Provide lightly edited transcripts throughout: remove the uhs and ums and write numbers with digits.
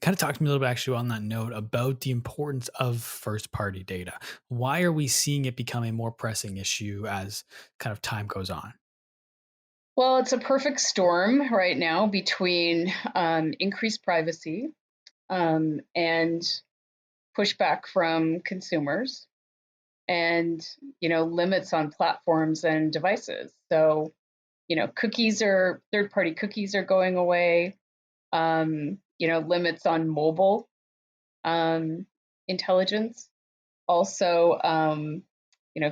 Kind of talk to me a little bit actually on that note about the importance of first party data. Why are we seeing it become a more pressing issue as kind of time goes on? Well, it's a perfect storm right now between increased privacy and pushback from consumers and limits on platforms and devices. So cookies are third-party cookies are going away. Limits on mobile um, intelligence. Also,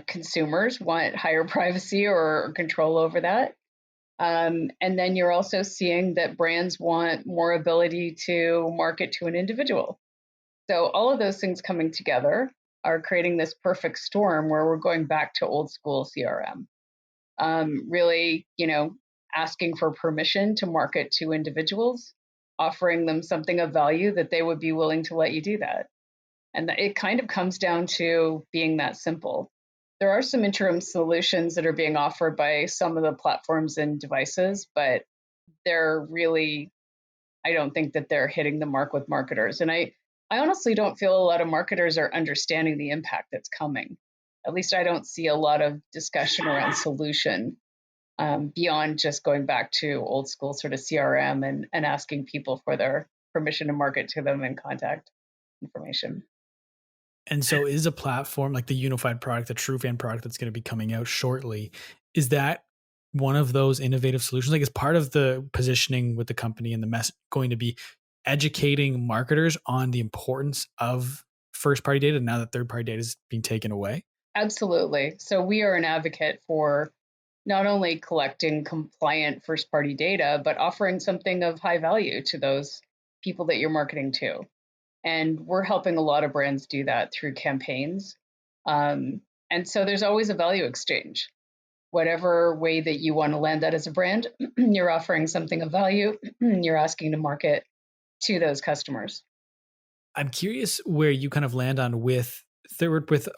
consumers want higher privacy or control over that. And then you're also seeing that brands want more ability to market to an individual. So all of those things coming together are creating this perfect storm where we're going back to old school CRM. Really, asking for permission to market to individuals, offering them something of value that they would be willing to let you do that. And it kind of comes down to being that simple. There are some interim solutions that are being offered by some of the platforms and devices, but they're really, I don't think that they're hitting the mark with marketers. And I honestly don't feel a lot of marketers are understanding the impact that's coming. At least I don't see a lot of discussion around solution beyond just going back to old school sort of CRM and asking people for their permission to market to them and contact information. And so is a platform like the unified product, the Trufan product that's going to be coming out shortly, is that one of those innovative solutions? Like is part of the positioning with the company and the mess going to be educating marketers on the importance of first party data now that third party data is being taken away? Absolutely. So we are an advocate for not only collecting compliant first party data, but offering something of high value to those people that you're marketing to. And we're helping a lot of brands do that through campaigns. And so there's always a value exchange. Whatever way that you want to land that as a brand, you're offering something of value, you're asking to market to those customers. I'm curious where you kind of land on with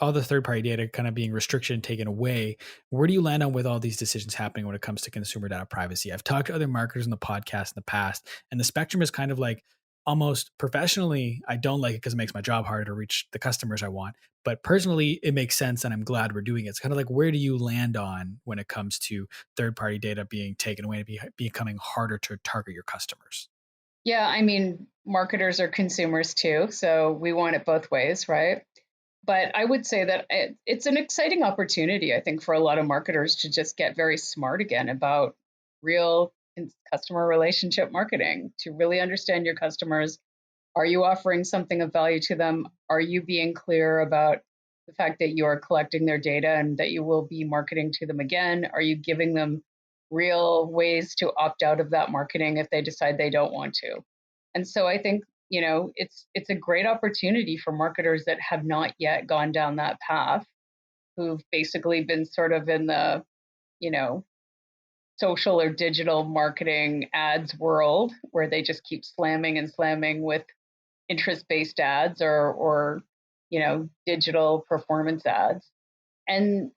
all the third party data kind of being restriction taken away. Where do you land on with all these decisions happening when it comes to consumer data privacy? I've talked to other marketers in the podcast in the past, and the spectrum is kind of like almost professionally, I don't like it because it makes my job harder to reach the customers I want. But personally, it makes sense, and I'm glad we're doing it. It's kind of like where do you land on when it comes to third party data being taken away and becoming harder to target your customers? Yeah, I mean, marketers are consumers too, so we want it both ways, right? But I would say that it's an exciting opportunity, I think, for a lot of marketers to just get very smart again about real customer relationship marketing, to really understand your customers. Are you offering something of value to them? Are you being clear about the fact that you are collecting their data and that you will be marketing to them again? Are you giving them real ways to opt out of that marketing if they decide they don't want to? And so I think, it's a great opportunity for marketers that have not yet gone down that path, who've basically been sort of in the, you know, social or digital marketing ads world where they just keep slamming and slamming with interest-based ads or digital performance ads and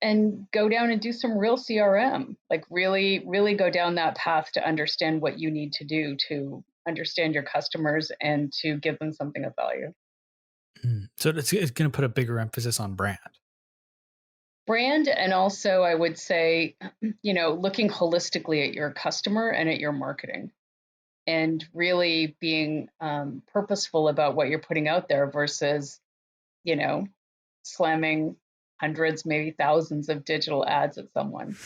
go down and do some real CRM, like really go down that path to understand what you need to do to understand your customers and to give them something of value. So it's going to put a bigger emphasis on brand. Brand, and also I would say, looking holistically at your customer and at your marketing and really being purposeful about what you're putting out there versus, you know, slamming hundreds, maybe thousands of digital ads at someone.